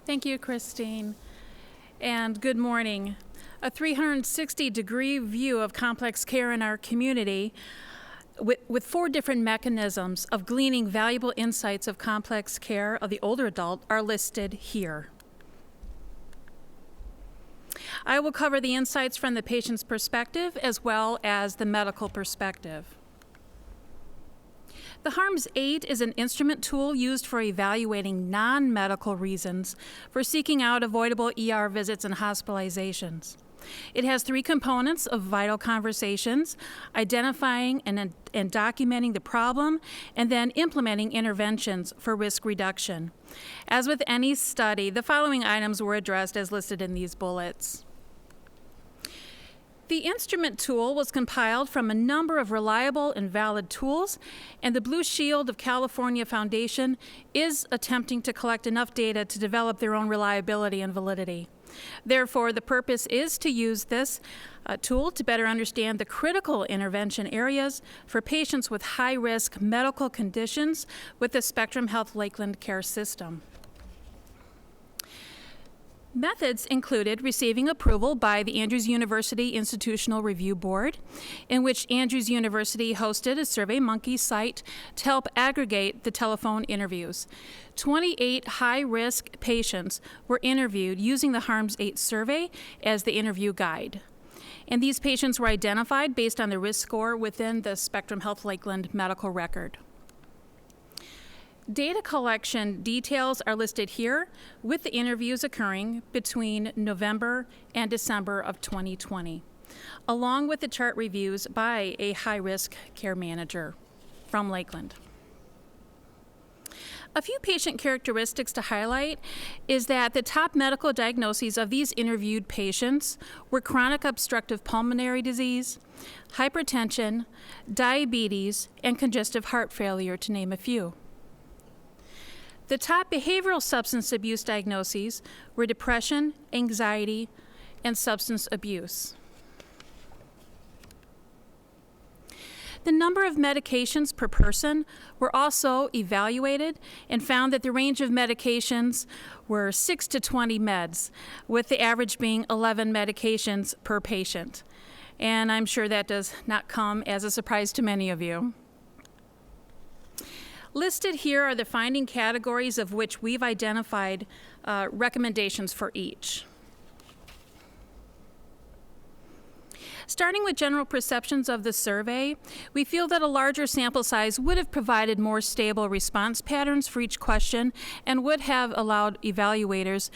Thank you, Christine, and good morning. A 360-degree view of complex care in our community with 4 different mechanisms of gleaning valuable insights of complex care of the older adult are listed here. I will cover the insights from the patient's perspective as well as the medical perspective. The HARMS-8 is an instrument tool used for evaluating non-medical reasons for seeking out avoidable ER visits and hospitalizations. It has 3 components of vital conversations: identifying and documenting the problem, and then implementing interventions for risk reduction. As with any study, the following items were addressed as listed in these bullets. The instrument tool was compiled from a number of reliable and valid tools, and the Blue Shield of California Foundation is attempting to collect enough data to develop their own reliability and validity. Therefore, the purpose is to use this tool to better understand the critical intervention areas for patients with high-risk medical conditions with the Spectrum Health Lakeland Care System. Methods included receiving approval by the Andrews University Institutional Review Board, in which Andrews University hosted a SurveyMonkey site to help aggregate the telephone interviews. 28 high-risk patients were interviewed using the HARMS-8 survey as the interview guide. And these patients were identified based on the risk score within the Spectrum Health Lakeland medical record. Data collection details are listed here, with the interviews occurring between November and December of 2020, along with the chart reviews by a high-risk care manager from Lakeland. A few patient characteristics to highlight is that the top medical diagnoses of these interviewed patients were chronic obstructive pulmonary disease, hypertension, diabetes, and congestive heart failure, to name a few. The top behavioral substance abuse diagnoses were depression, anxiety, and substance abuse. The number of medications per person were also evaluated and found that the range of medications were 6 to 20 meds, with the average being 11 medications per patient. And I'm sure that does not come as a surprise to many of you. Listed here are the finding categories of which we've identified recommendations for each. Starting with general perceptions of the survey, we feel that a larger sample size would have provided more stable response patterns for each question and would have allowed evaluators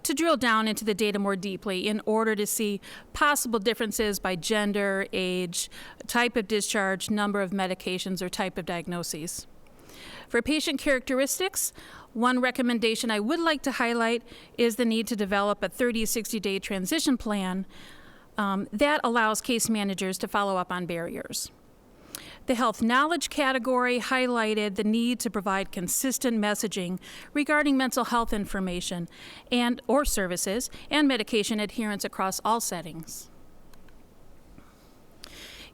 to drill down into the data more deeply in order to see possible differences by gender, age, type of discharge, number of medications, or type of diagnoses. For patient characteristics, one recommendation I would like to highlight is the need to develop a 30 to 60-day transition plan that allows case managers to follow up on barriers. The health knowledge category highlighted the need to provide consistent messaging regarding mental health information or services and medication adherence across all settings.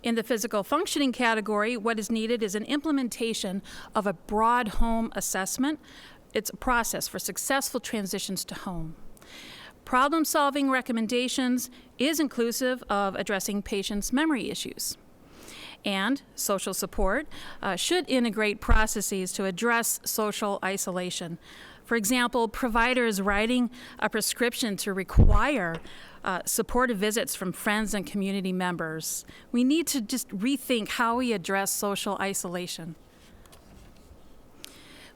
In the physical functioning category, what is needed is an implementation of a broad home assessment. It's a process for successful transitions to home. Problem-solving recommendations is inclusive of addressing patients' memory issues. And social support should integrate processes to address social isolation. For example, providers writing a prescription to require supportive visits from friends and community members. We need to just rethink how we address social isolation.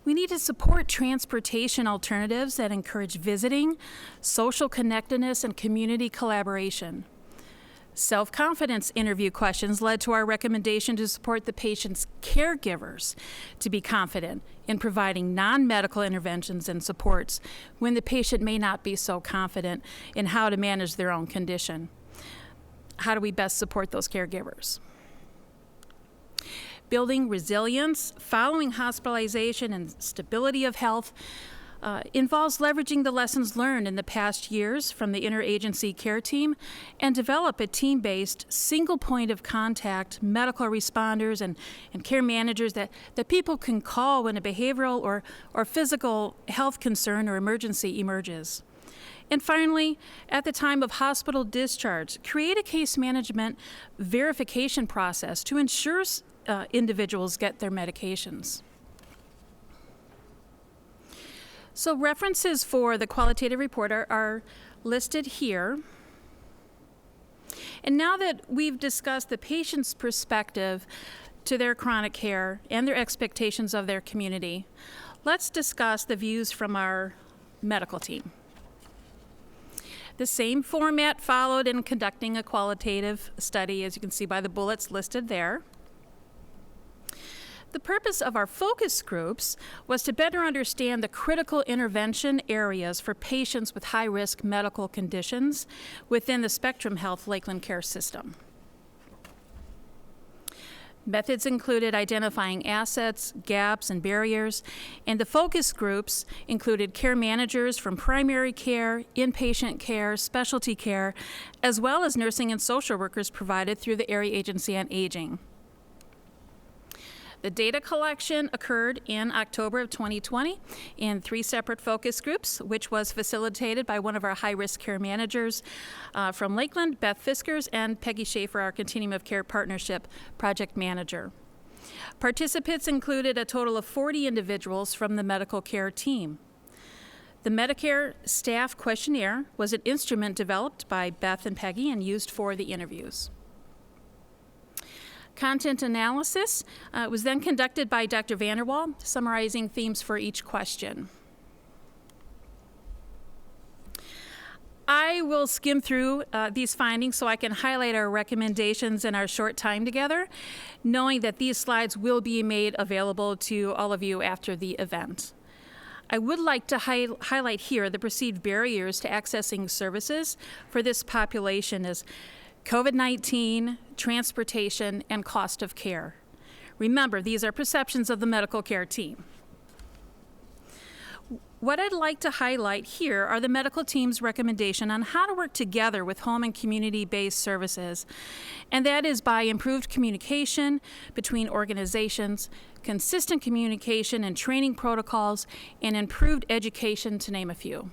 We need to support transportation alternatives that encourage visiting, social connectedness, and community collaboration. Self-confidence interview questions led to our recommendation to support the patient's caregivers to be confident in providing non-medical interventions and supports when the patient may not be so confident in how to manage their own condition. How do we best support those caregivers? Building resilience following hospitalization and stability of health involves leveraging the lessons learned in the past years from the interagency care team and develop a team-based, single point of contact medical responders and care managers that people can call when a behavioral or physical health concern or emergency emerges. And finally, at the time of hospital discharge, create a case management verification process to ensure individuals get their medications. So references for the qualitative report are listed here. And now that we've discussed the patient's perspective to their chronic care and their expectations of their community, let's discuss the views from our medical team. The same format followed in conducting a qualitative study, as you can see by the bullets listed there. The purpose of our focus groups was to better understand the critical intervention areas for patients with high-risk medical conditions within the Spectrum Health Lakeland Care System. Methods included identifying assets, gaps, and barriers, and the focus groups included care managers from primary care, inpatient care, specialty care, as well as nursing and social workers provided through the Area Agency on Aging. The data collection occurred in October of 2020 in 3 separate focus groups, which was facilitated by one of our high-risk care managers from Lakeland, Beth Fiskers, and Peggy Schaefer, our Continuum of Care Partnership project manager. Participants included a total of 40 individuals from the medical care team. The Medicare staff questionnaire was an instrument developed by Beth and Peggy and used for the interviews. Content analysis was then conducted by Dr. VanderWaal, summarizing themes for each question. I will skim through these findings so I can highlight our recommendations in our short time together, knowing that these slides will be made available to all of you after the event. I would like to highlight here the perceived barriers to accessing services for this population as COVID-19, transportation, and cost of care. Remember, these are perceptions of the medical care team. What I'd like to highlight here are the medical team's recommendation on how to work together with home and community-based services, and that is by improved communication between organizations, consistent communication and training protocols, and improved education, to name a few.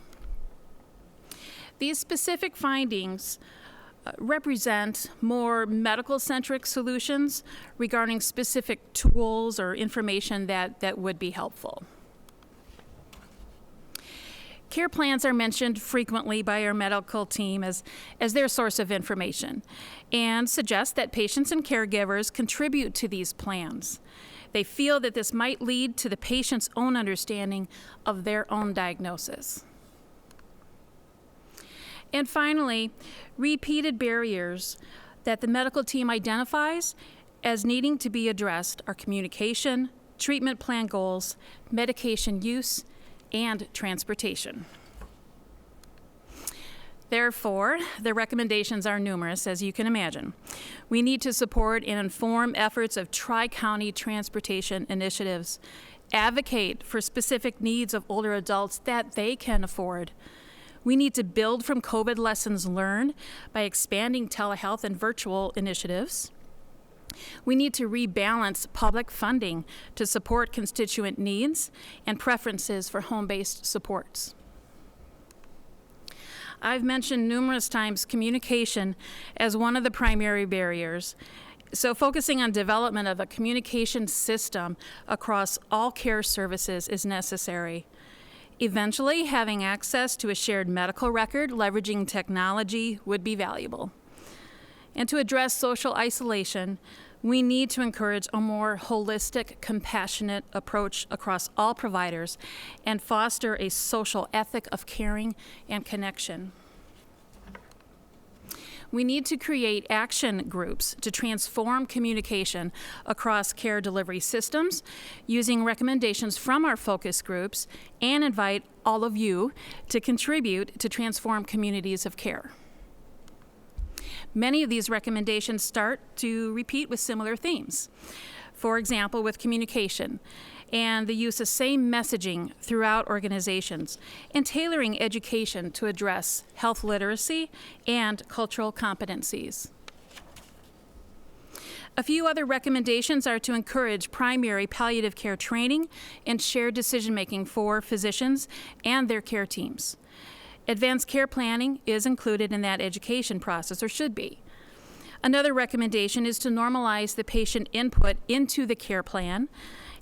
These specific findings represent more medical-centric solutions regarding specific tools or information that would be helpful. Care plans are mentioned frequently by our medical team as their source of information and suggest that patients and caregivers contribute to these plans. They feel that this might lead to the patient's own understanding of their own diagnosis. And finally, repeated barriers that the medical team identifies as needing to be addressed are communication, treatment plan goals, medication use, and transportation. Therefore, the recommendations are numerous, as you can imagine. We need to support and inform efforts of tri-county transportation initiatives, advocate for specific needs of older adults that they can afford. We need to build from COVID lessons learned by expanding telehealth and virtual initiatives. We need to rebalance public funding to support constituent needs and preferences for home-based supports. I've mentioned numerous times communication as one of the primary barriers. So focusing on development of a communication system across all care services is necessary. Eventually, having access to a shared medical record leveraging technology would be valuable. And to address social isolation, we need to encourage a more holistic, compassionate approach across all providers and foster a social ethic of caring and connection. We need to create action groups to transform communication across care delivery systems using recommendations from our focus groups and invite all of you to contribute to transform communities of care. Many of these recommendations start to repeat with similar themes. For example, with communication. and the use of same messaging throughout organizations, and tailoring education to address health literacy and cultural competencies. A few other recommendations are to encourage primary palliative care training and shared decision-making for physicians and their care teams. Advanced care planning is included in that education process, or should be. Another recommendation is to normalize the patient input into the care plan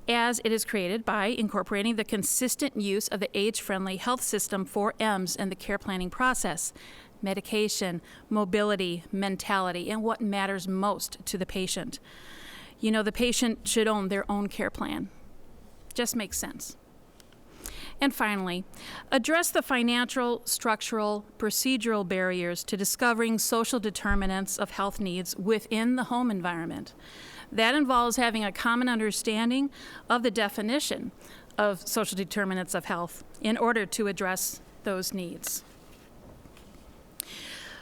as it is created by incorporating the consistent use of the age-friendly health system 4Ms in the care planning process: medication, mobility, mentality, and what matters most to the patient. You know, the patient should own their own care plan. Just makes sense. And finally, address the financial, structural, procedural barriers to discovering social determinants of health needs within the home environment. That involves having a common understanding of the definition of social determinants of health in order to address those needs.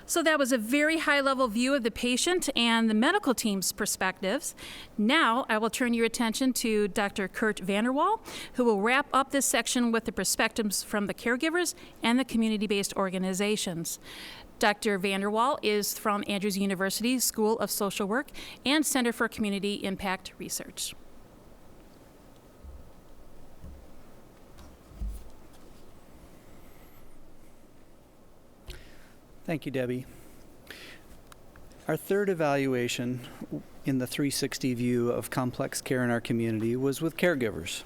So that was a very high-level view of the patient and the medical team's perspectives. Now I will turn your attention to Dr. Kurt VanderWaal, who will wrap up this section with the perspectives from the caregivers and the community-based organizations. Dr. VanderWaal is from Andrews University School of Social Work and Center for Community Impact Research. Thank you, Debbie. Our third evaluation in the 360 view of complex care in our community was with caregivers.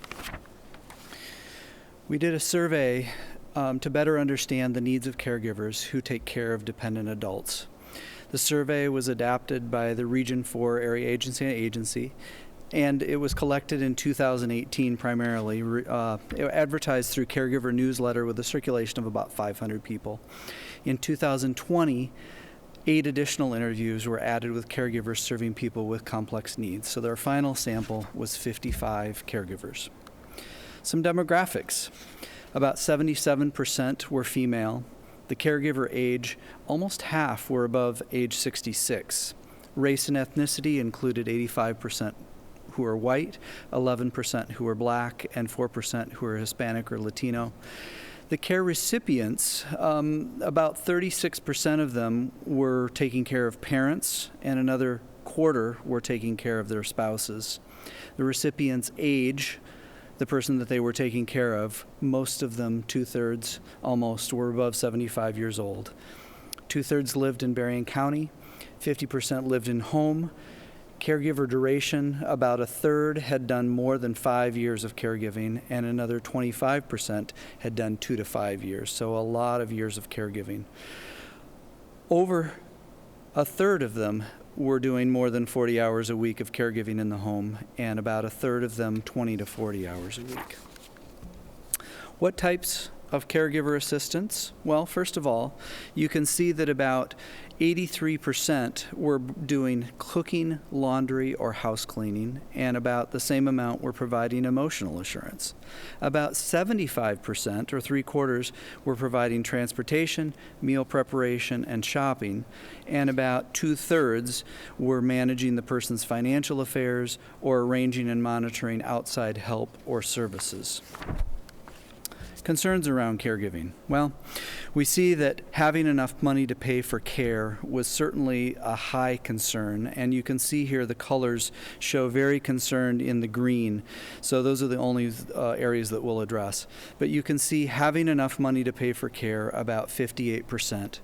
We did a survey to better understand the needs of caregivers who take care of dependent adults. The survey was adapted by the Region 4 Area Agency, and it was collected in 2018 primarily, advertised through Caregiver newsletter with a circulation of about 500 people. In 2020, 8 additional interviews were added with caregivers serving people with complex needs. So their final sample was 55 caregivers. Some demographics. About 77% were female. The caregiver age, almost half were above age 66. Race and ethnicity included 85% who are white, 11% who are black, and 4% who are Hispanic or Latino. The care recipients, about 36% of them were taking care of parents, and another quarter were taking care of their spouses. The recipients' age, the person that they were taking care of, most of them, 2/3 almost, were above 75 years old. 2/3 lived in Berrien County, 50% lived in home. Caregiver duration, about 1/3 had done more than 5 years of caregiving, and another 25% had done 2 to 5 years, so a lot of years of caregiving. Over 1/3 of them were doing more than 40 hours a week of caregiving in the home, and about 1/3 of them 20 to 40 hours a week. What types of caregiver assistance? Well, first of all, you can see that about 83% were doing cooking, laundry, or house cleaning, and about the same amount were providing emotional assurance. About 75%, or 3/4, were providing transportation, meal preparation, and shopping, and about 2/3 were managing the person's financial affairs or arranging and monitoring outside help or services. Concerns around caregiving. Well, we see that having enough money to pay for care was certainly a high concern, and you can see here the colors show very concerned in the green, so those are the only areas that we'll address. But you can see having enough money to pay for care, about 58%.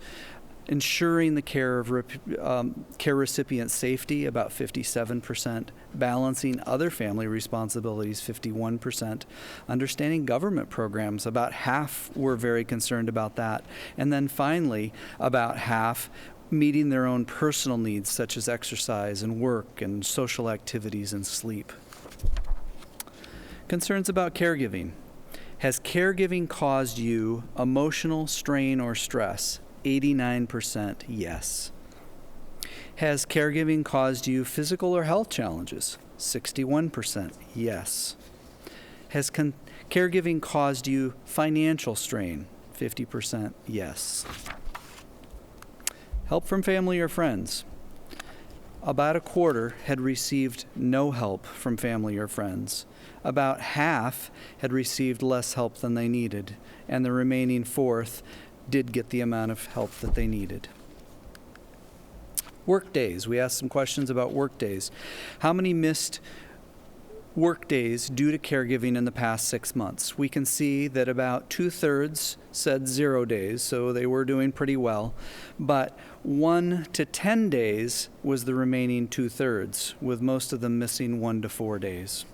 Ensuring the care recipient safety, about 57%. Balancing other family responsibilities, 51%. Understanding government programs, about half were very concerned about that. And then finally, about half meeting their own personal needs, such as exercise and work and social activities and sleep. Concerns about caregiving. Has caregiving caused you emotional strain or stress? 89% yes. Has caregiving caused you physical or health challenges? 61% yes. Has caregiving caused you financial strain? 50% yes. Help from family or friends. About a quarter had received no help from family or friends. About half had received less help than they needed, and the remaining fourth did get the amount of help that they needed. Work days. We asked some questions about work days. How many missed work days due to caregiving in the past 6 months? We can see that about 2/3 said 0 days, so they were doing pretty well. But 1 to 10 days was the remaining 2/3, with most of them missing 1 to 4 days.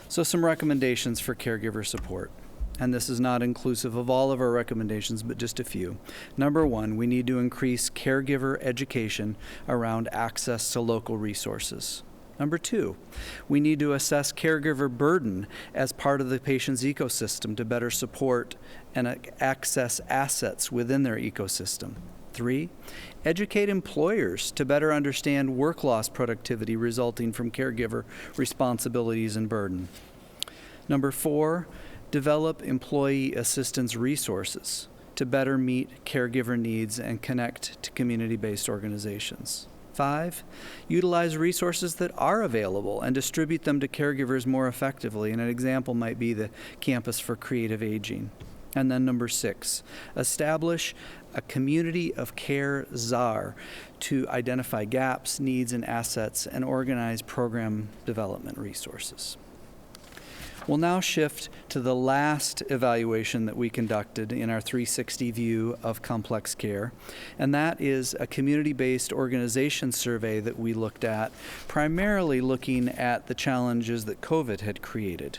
So some recommendations for caregiver support. And this is not inclusive of all of our recommendations, but just a few. Number 1, we need to increase caregiver education around access to local resources. Number 2, we need to assess caregiver burden as part of the patient's ecosystem to better support and access assets within their ecosystem. 3, educate employers to better understand work loss productivity resulting from caregiver responsibilities and burden. Number 4, develop employee assistance resources to better meet caregiver needs and connect to community-based organizations. 5, utilize resources that are available and distribute them to caregivers more effectively. And an example might be the Campus for Creative Aging. And then number 6, establish a community of care czar to identify gaps, needs, and assets and organize program development resources. We'll now shift to the last evaluation that we conducted in our 360 view of complex care, and that is a community-based organization survey that we looked at, primarily looking at the challenges that COVID had created.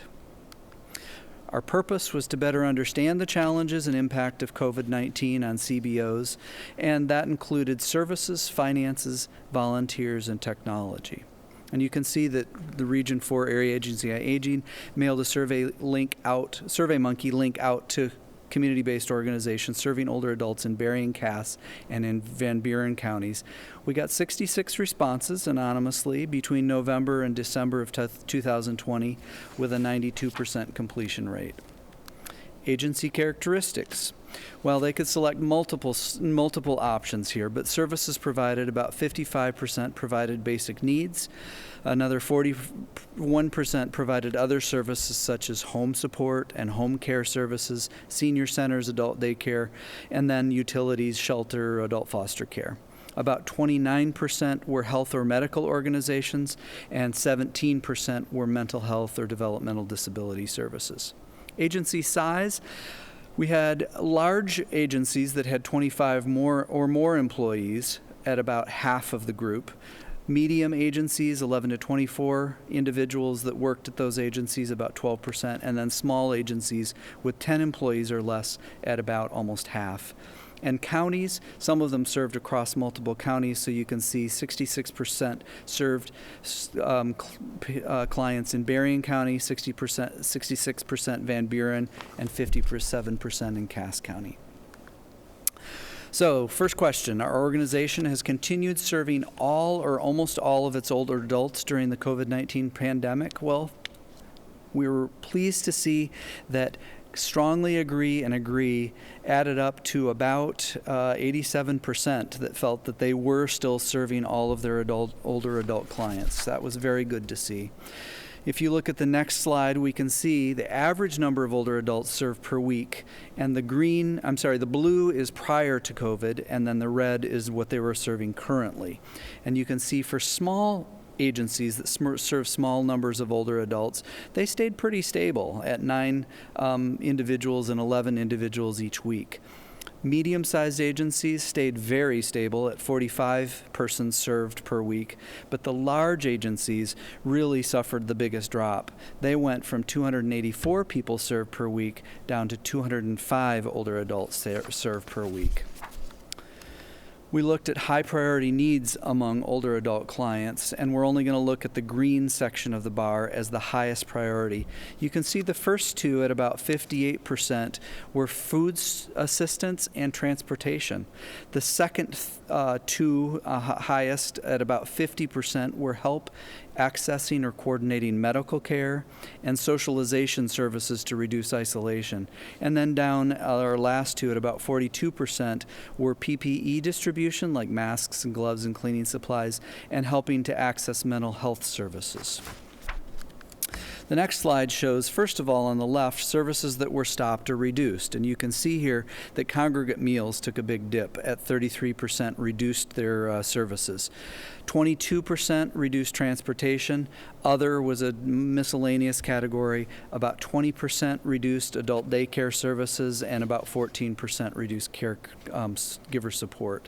Our purpose was to better understand the challenges and impact of COVID-19 on CBOs, and that included services, finances, volunteers, and technology. And you can see that the Region 4 Area Agency on Aging mailed a SurveyMonkey link out to community-based organizations serving older adults in Berrien, Cass, and in Van Buren counties. We got 66 responses anonymously between November and December of 2020 with a 92% completion rate. Agency characteristics. Well, they could select multiple options here, but services provided, about 55% provided basic needs. Another 41% provided other services such as home support and home care services, senior centers, adult daycare, and then utilities, shelter, adult foster care. About 29% were health or medical organizations, and 17% were mental health or developmental disability services. Agency size. We had large agencies that had 25 or more employees at about half of the group. Medium agencies, 11 to 24 individuals that worked at those agencies, about 12%, and then small agencies with 10 employees or less at about almost half. And counties, some of them served across multiple counties, so you can see 66% served clients in Berrien County, 66% Van Buren, and 57% in Cass County. So, first question, our organization has continued serving all or almost all of its older adults during the COVID-19 pandemic. Well, we were pleased to see that strongly agree added up to about 87% that felt that they were still serving all of their older adult clients. That was very good to see. If you look at the next slide, we can see the average number of older adults served per week, and the blue is prior to COVID, and then the red is what they were serving currently. And you can see for small agencies that serve small numbers of older adults, they stayed pretty stable at 9 individuals and 11 individuals each week. Medium-sized agencies stayed very stable at 45 persons served per week, but the large agencies really suffered the biggest drop. They went from 284 people served per week down to 205 older adults served per week. We looked at high priority needs among older adult clients, and we're only going to look at the green section of the bar as the highest priority. You can see the first two at about 58% were food assistance and transportation. The second two highest at about 50% were help accessing or coordinating medical care, and socialization services to reduce isolation. And then down our last two at about 42% were PPE distribution, like masks and gloves and cleaning supplies, and helping to access mental health services. The next slide shows, first of all, on the left, services that were stopped or reduced. And you can see here that congregate meals took a big dip at 33% reduced their services. 22% reduced transportation. Other was a miscellaneous category. About 20% reduced adult daycare services, and about 14% reduced caregiver support.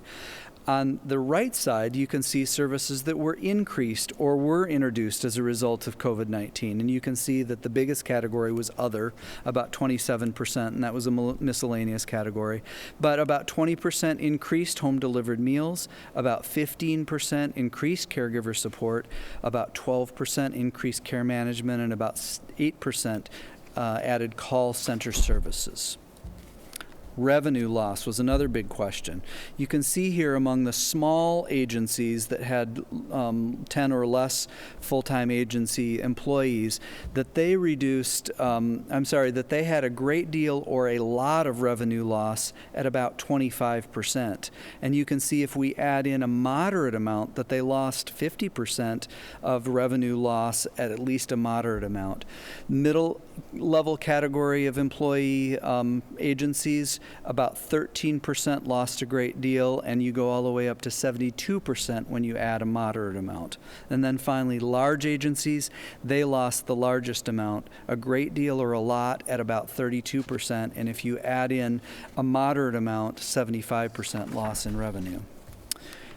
On the right side, you can see services that were increased or were introduced as a result of COVID-19. And you can see that the biggest category was other, about 27%, and that was a miscellaneous category. But about 20% increased home-delivered meals, about 15% increased caregiver support, about 12% increased care management, and about 8% added call center services. Revenue loss was another big question. You can see here among the small agencies that had 10 or less full-time agency employees that they that they had a great deal or a lot of revenue loss at about 25%. And you can see if we add in a moderate amount that they lost 50% of revenue loss at least a moderate amount. Middle level category of employee agencies, about 13% lost a great deal, and you go all the way up to 72% when you add a moderate amount. And then finally, large agencies, they lost the largest amount, a great deal or a lot at about 32%, and if you add in a moderate amount, 75% loss in revenue.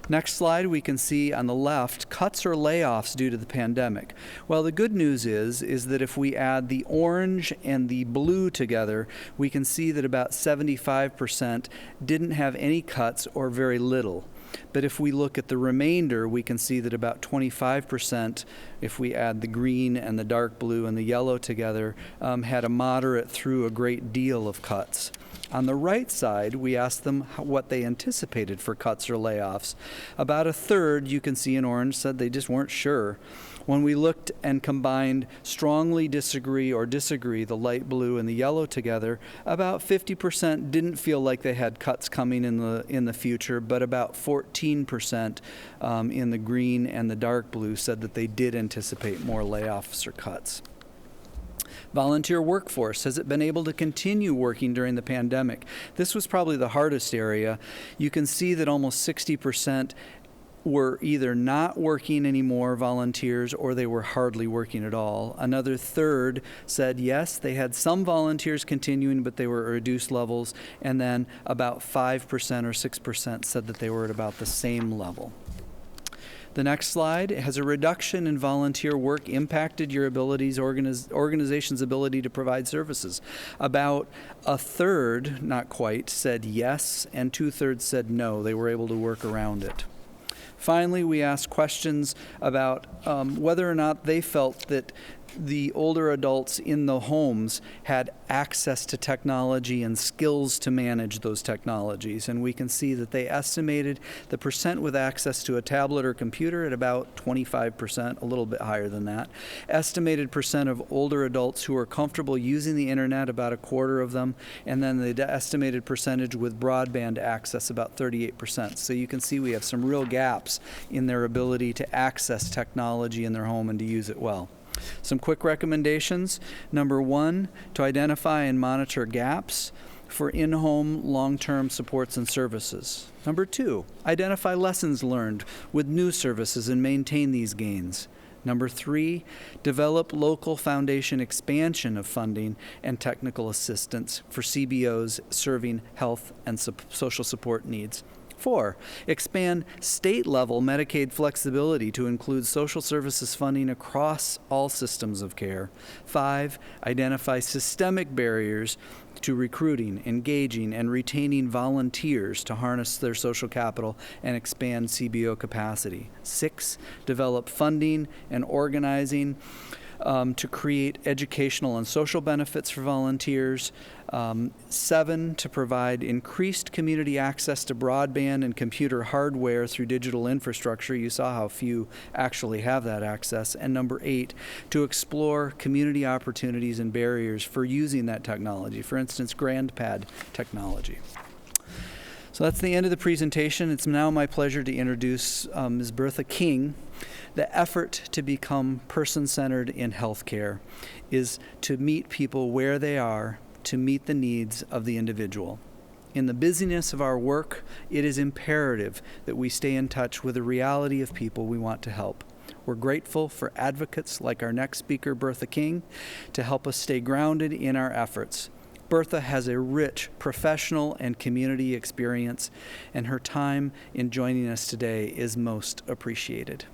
Next slide, we can see on the left cuts or layoffs due to the pandemic. Well, the good news is that if we add the orange and the blue together, we can see that about 75% didn't have any cuts or very little. But if we look at the remainder, we can see that about 25%, if we add the green and the dark blue and the yellow together, had a moderate through a great deal of cuts. On the right side, we asked them what they anticipated for cuts or layoffs. About a third, you can see in orange, said they just weren't sure. When we looked and combined strongly disagree or disagree, the light blue and the yellow together, about 50% didn't feel like they had cuts coming in the future, but about 14% in the green and the dark blue said that they did anticipate more layoffs or cuts. Volunteer workforce, has it been able to continue working during the pandemic? This was probably the hardest area. You can see that almost 60% were either not working anymore, volunteers, or they were hardly working at all. Another third said yes, they had some volunteers continuing, but they were at reduced levels. And then about 5% or 6% said that they were at about the same level. The next slide, has a reduction in volunteer work impacted your organization's ability to provide services? About a third, not quite, said yes, and 2/3 said no. They were able to work around it. Finally, we asked questions about whether or not they felt that the older adults in the homes had access to technology and skills to manage those technologies. And we can see that they estimated the percent with access to a tablet or computer at about 25%, a little bit higher than that. Estimated percent of older adults who are comfortable using the internet, about a quarter of them. And then the estimated percentage with broadband access, about 38%. So you can see we have some real gaps in their ability to access technology in their home and to use it well. Some quick recommendations. Number one, to identify and monitor gaps for in-home long-term supports and services. Number two, identify lessons learned with new services and maintain these gains. Number three, develop local foundation expansion of funding and technical assistance for CBOs serving health and social support needs. 4, expand state-level Medicaid flexibility to include social services funding across all systems of care. 5, identify systemic barriers to recruiting, engaging, and retaining volunteers to harness their social capital and expand CBO capacity. 6, develop funding and organizing to create educational and social benefits for volunteers. 7, to provide increased community access to broadband and computer hardware through digital infrastructure. You saw how few actually have that access. And number 8, to explore community opportunities and barriers for using that technology. For instance, GrandPad technology. So that's the end of the presentation. It's now my pleasure to introduce Ms. Bertha King. The effort to become person-centered in healthcare is to meet people where they are, to meet the needs of the individual. In the busyness of our work, it is imperative that we stay in touch with the reality of people we want to help. We're grateful for advocates like our next speaker, Bertha King, to help us stay grounded in our efforts. Bertha has a rich professional and community experience, and her time in joining us today is most appreciated.